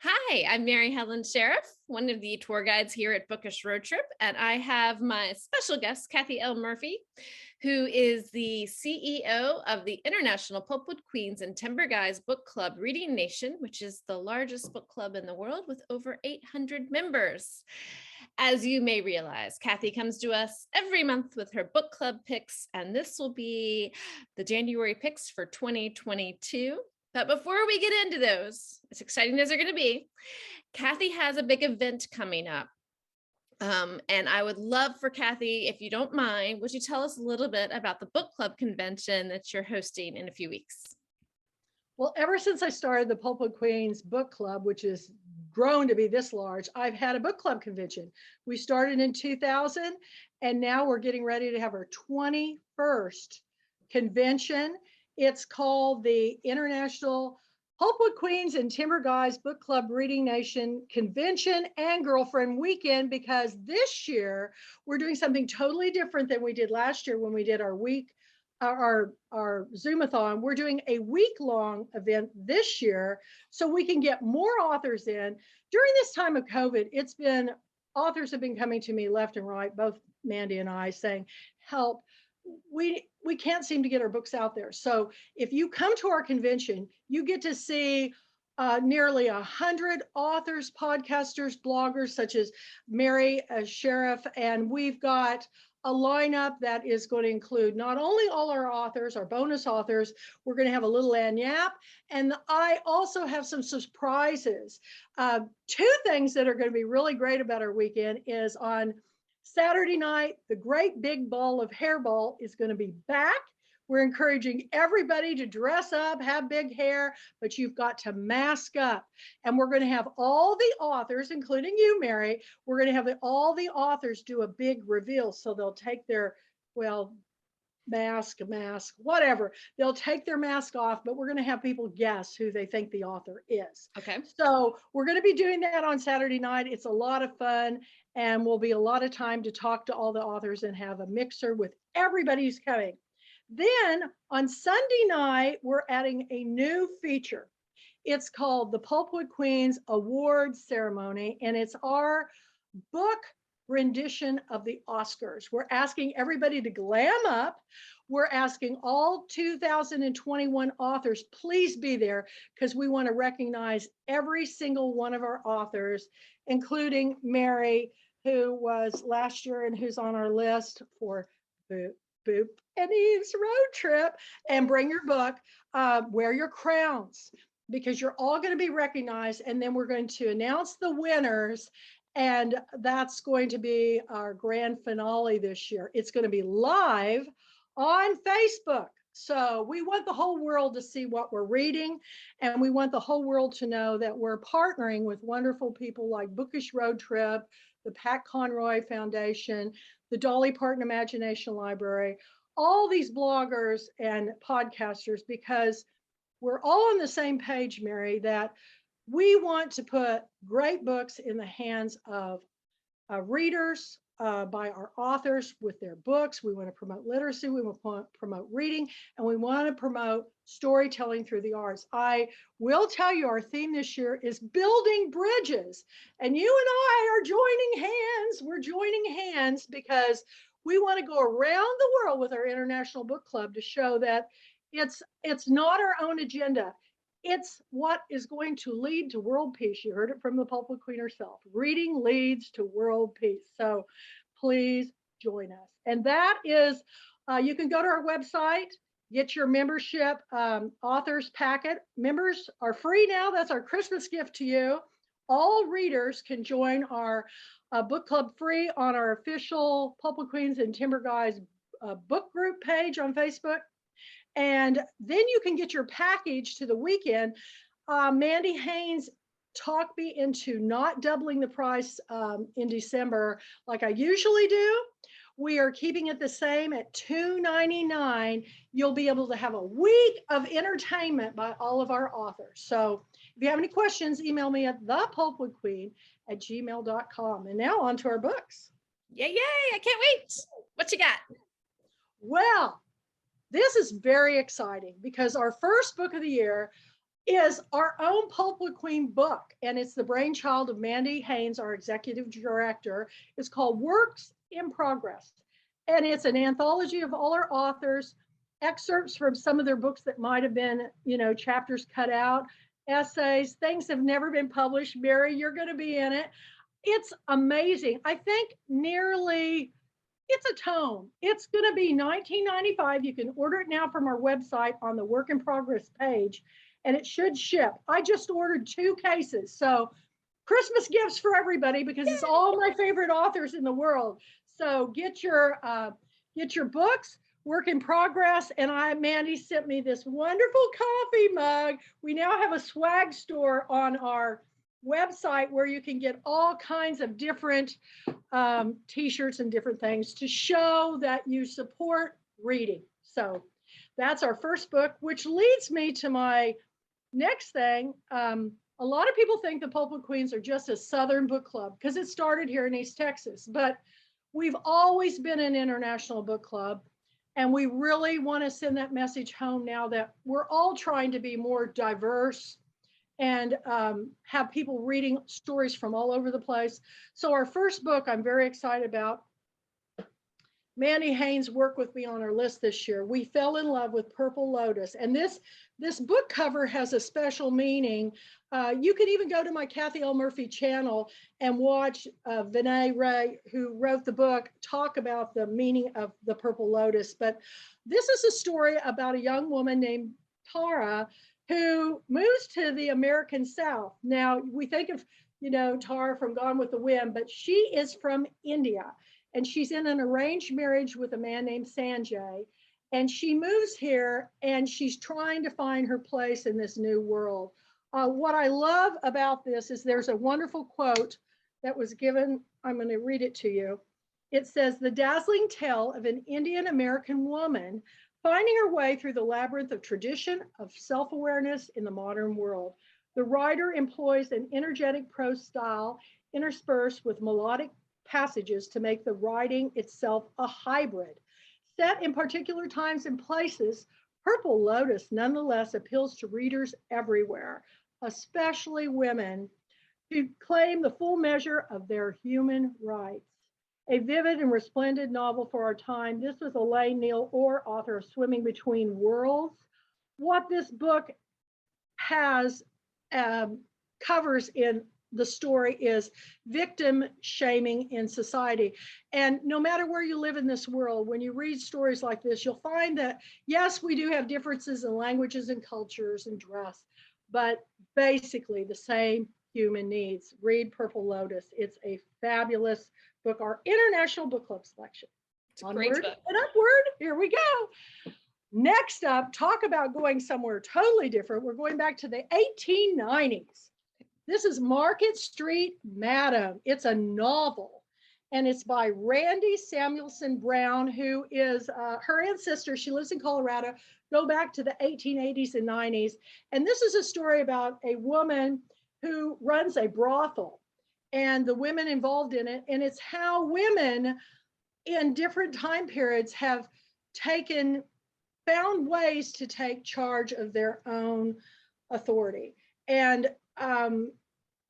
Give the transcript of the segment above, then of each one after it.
Hi, I'm Mary Helen Sheriff, one of the tour guides here at Bookish Road Trip, and I have my special guest, Kathy L. Murphy, who is the CEO of the International Pulpwood Queens and Timber Guys Book Club Reading Nation, which is the largest book club in the world with over 800 members. As you may realize, Kathy comes to us every month with her book club picks, and this will be the January picks for 2022. But before we get into those, as exciting as they're going to be, Kathy has a big event coming up. And I would love for Kathy, if you don't mind, would you tell us a little bit about the book club convention that you're hosting in a few weeks? Well, ever since I started the Pulpwood Queens Book Club, which has grown to be this large, I've had a book club convention. We started in 2000, and now we're getting ready to have our 21st convention. It's called the International Hopewood Queens and Timber Guys Book Club Reading Nation Convention and Girlfriend Weekend, because this year we're doing something totally different than we did last year when we did our Zoomathon. We're doing a week-long event this year so we can get more authors in. During this time of COVID, authors have been coming to me left and right, both Mandy and I, saying, help, we can't seem to get our books out there. So if you come to our convention, you get to see nearly 100 authors, podcasters, bloggers, such as Mary Sheriff, and we've got a lineup that is going to include not only all our authors, our bonus authors, we're going to have a little lagniappe, and I also have some surprises. Two things that are going to be really great about our weekend is on Saturday night, the Great Big Ball of Hairball is going to be back. We're encouraging everybody to dress up, have big hair, but you've got to mask up. And we're going to have all the authors, including you, Mary, we're going to have all the authors do a big reveal. So they'll take their, mask, whatever. They'll take their mask off, but we're going to have people guess who they think the author is. Okay. So we're going to be doing that on Saturday night. It's a lot of fun, and will be a lot of time to talk to all the authors and have a mixer with everybody who's coming. Then on Sunday night, we're adding a new feature. It's called the Pulpwood Queens Awards Ceremony, and it's our book rendition of the Oscars. We're asking everybody to glam up. We're asking all 2021 authors, please be there, because we want to recognize every single one of our authors, including Mary, who was last year and who's on our list for Boop and Eve's Road Trip. And bring your book, wear your crowns, because you're all going to be recognized. And then we're going to announce the winners, and that's going to be our grand finale this year. It's going to be live on Facebook. So we want the whole world to see what we're reading, and we want the whole world to know that we're partnering with wonderful people like Bookish Road Trip, the Pat Conroy Foundation, the Dolly Parton Imagination Library, all these bloggers and podcasters, because we're all on the same page, Mary, that we want to put great books in the hands of readers, by our authors with their books. We want to promote literacy, we want to promote reading, and we want to promote storytelling through the arts. I will tell you, our theme this year is building bridges, and you and I are joining hands. We're joining hands because we want to go around the world with our International Book Club to show that it's not our own agenda. It's what is going to lead to world peace. You heard it from the Pulpwood Queen herself. Reading leads to world peace. So please join us. And that is, you can go to our website, get your membership authors packet. Members are free now. That's our Christmas gift to you. All readers can join our book club free on our official Pulpwood Queens and Timber Guys book group page on Facebook. And then you can get your package to the weekend. Mandy Haynes talked me into not doubling the price in December like I usually do. We are keeping it the same at $2.99. You'll be able to have a week of entertainment by all of our authors. So if you have any questions, email me at thepulpwoodqueen@gmail.com. And now on to our books. Yay, I can't wait. What you got? Well, this is very exciting because our first book of the year, is our own poplarqueen book, and it's the brainchild of Mandy Haynes, our executive director. It's called Works in Progress, and it's an anthology of all our authors, excerpts from some of their books that might have been, chapters cut out, essays, things have never been published. Mary, you're going to be in it. It's amazing. I think it's a tome. It's going to be $19.95. You can order it now from our website on the work in progress page, and it should ship. I just ordered 2 cases. So Christmas gifts for everybody, because it's all my favorite authors in the world. So get your books, work in progress. And Mandy sent me this wonderful coffee mug. We now have a swag store on our website where you can get all kinds of different t-shirts and different things to show that you support reading. So that's our first book, which leads me to my next thing. A lot of people think the Pulpit Queens are just a Southern book club because it started here in East Texas, but we've always been an international book club. And we really want to send that message home now that we're all trying to be more diverse and have people reading stories from all over the place. So our first book I'm very excited about. Mandy Haynes worked with me on our list this year. We fell in love with Purple Lotus. And this book cover has a special meaning. You can even go to my Kathy L. Murphy channel and watch Vinay Ray, who wrote the book, talk about the meaning of the Purple Lotus. But this is a story about a young woman named Tara who moves to the American South. Now, we think of, Tara from Gone with the Wind, but she is from India. And she's in an arranged marriage with a man named Sanjay. And she moves here and she's trying to find her place in this new world. What I love about this is there's a wonderful quote that was given. I'm going to read it to you. It says, "The dazzling tale of an Indian American woman finding her way through the labyrinth of tradition of self-awareness in the modern world. The writer employs an energetic prose style interspersed with melodic passages to make the writing itself a hybrid. Set in particular times and places, Purple Lotus nonetheless appeals to readers everywhere, especially women who claim the full measure of their human rights. A vivid and resplendent novel for our time. This was Elaine Neal Orr, author of Swimming Between Worlds. What this book has covers in the story is victim shaming in society. And no matter where you live in this world, when you read stories like this, you'll find that, yes, we do have differences in languages and cultures and dress, but basically the same human needs. Read Purple Lotus. It's a fabulous book, our international book club selection. It's a great book. And upward, here we go. Next up, talk about going somewhere totally different. We're going back to the 1890s. This is Market Street Madam. It's a novel, and it's by Randy Samuelson Brown, who is her ancestor. She lives in Colorado, go back to the 1880s and 90s. And this is a story about a woman who runs a brothel and the women involved in it. And it's how women in different time periods have found ways to take charge of their own authority. And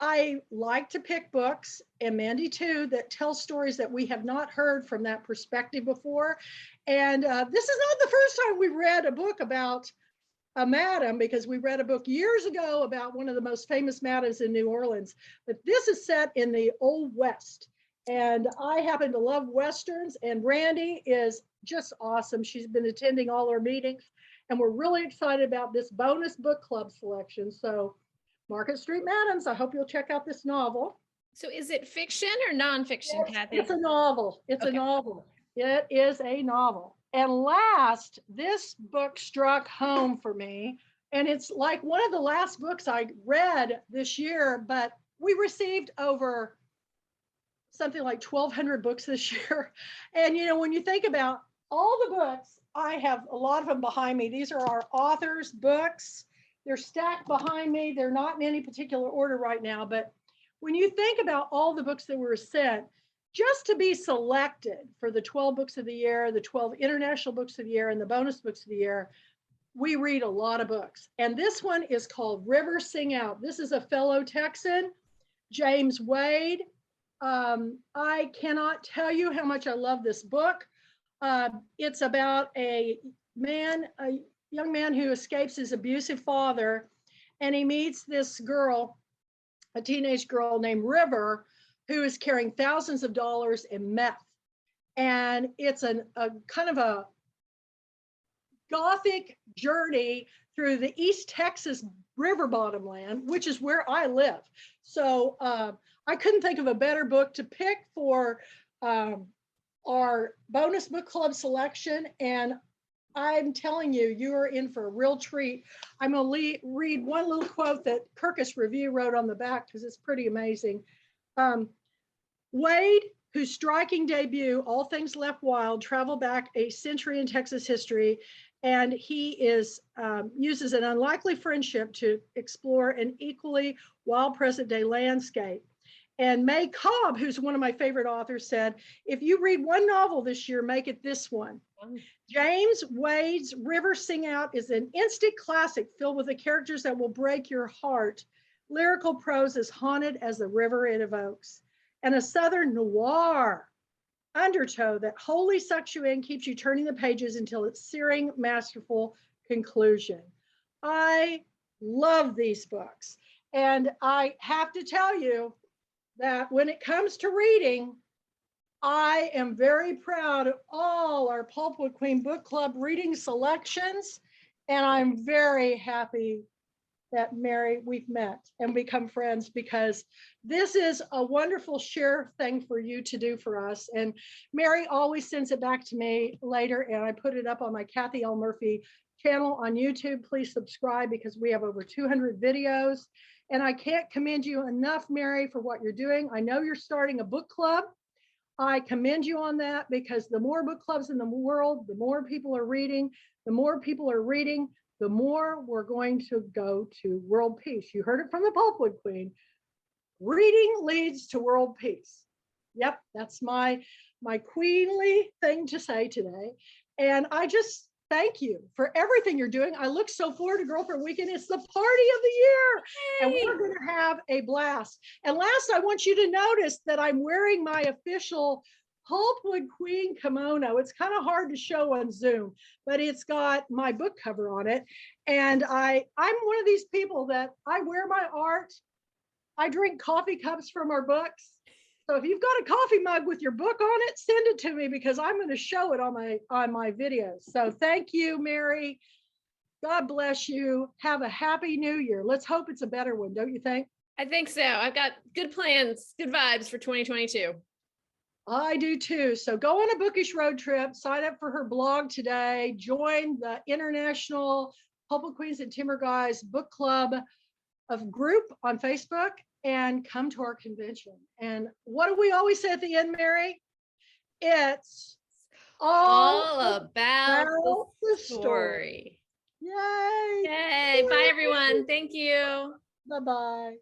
I like to pick books, and Mandy too, that tell stories that we have not heard from that perspective before. And this is not the first time we read a book about a madam, because we read a book years ago about one of the most famous madams in New Orleans. But this is set in the Old West. And I happen to love Westerns, and Randy is just awesome. She's been attending all our meetings, and we're really excited about this bonus book club selection. So Market Street Madams, I hope you'll check out this novel. So is it fiction or nonfiction, Kathy? It's a novel. It's a novel. It is a novel. And last, this book struck home for me. And it's like one of the last books I read this year, but we received over something like 1,200 books this year. And, when you think about all the books, I have a lot of them behind me. These are our authors' books. They're stacked behind me. They're not in any particular order right now, but when you think about all the books that were sent, just to be selected for the 12 books of the year, the 12 international books of the year, and the bonus books of the year, we read a lot of books. And this one is called River Sing Out. This is a fellow Texan, James Wade. I cannot tell you how much I love this book. It's about a young man who escapes his abusive father, and he meets this girl, a teenage girl named River, who is carrying thousands of dollars in meth. And it's a kind of a Gothic journey through the East Texas river bottom land, which is where I live. So I couldn't think of a better book to pick for our bonus book club selection. And I'm telling you, you are in for a real treat. I'm going to read one little quote that Kirkus Review wrote on the back because it's pretty amazing. Wade, whose striking debut, All Things Left Wild, traveled back a century in Texas history, and he uses an unlikely friendship to explore an equally wild present-day landscape. And May Cobb, who's one of my favorite authors, said, if you read one novel this year, make it this one. James Wade's River Sing Out is an instant classic filled with the characters that will break your heart. Lyrical prose as haunted as the river it evokes, and a Southern noir undertow that wholly sucks you in, keeps you turning the pages until its searing, masterful conclusion. I love these books. And I have to tell you that when it comes to reading, I am very proud of all our Pulpwood Queen Book Club reading selections. And I'm very happy that Mary, we've met and become friends, because this is a wonderful share thing for you to do for us. And Mary always sends it back to me later, and I put it up on my Kathy L. Murphy channel on YouTube. Please subscribe, because we have over 200 videos. And I can't commend you enough, Mary, for what you're doing. I know you're starting a book club. I commend you on that, because the more book clubs in the world, the more people are reading. The more people are reading, the more we're going to go to world peace. You heard it from the Pulpwood Queen. Reading leads to world peace. Yep, that's my queenly thing to say today. And I just thank you for everything you're doing. I look so forward to Girlfriend Weekend. It's the party of the year. Yay. And we're going to have a blast. And last, I want you to notice that I'm wearing my official Hopewood Queen kimono. It's kind of hard to show on Zoom, but it's got my book cover on it. And I'm one of these people that I wear my art. I drink coffee cups from our books. So if you've got a coffee mug with your book on it, send it to me, because I'm going to show it on my videos. So thank you, Mary. God bless you. Have a happy new year. Let's hope it's a better one, don't you think? I think so. I've got good plans, good vibes for 2022. I do too. So go on a bookish road trip, sign up for her blog today, join the International Pulpwood Queens and Timber Guys Book Club of group on Facebook, and come to our convention. And what do we always say at the end, Mary? It's all about the story. Yay. Yay. Bye, everyone. Thank you. Bye-bye.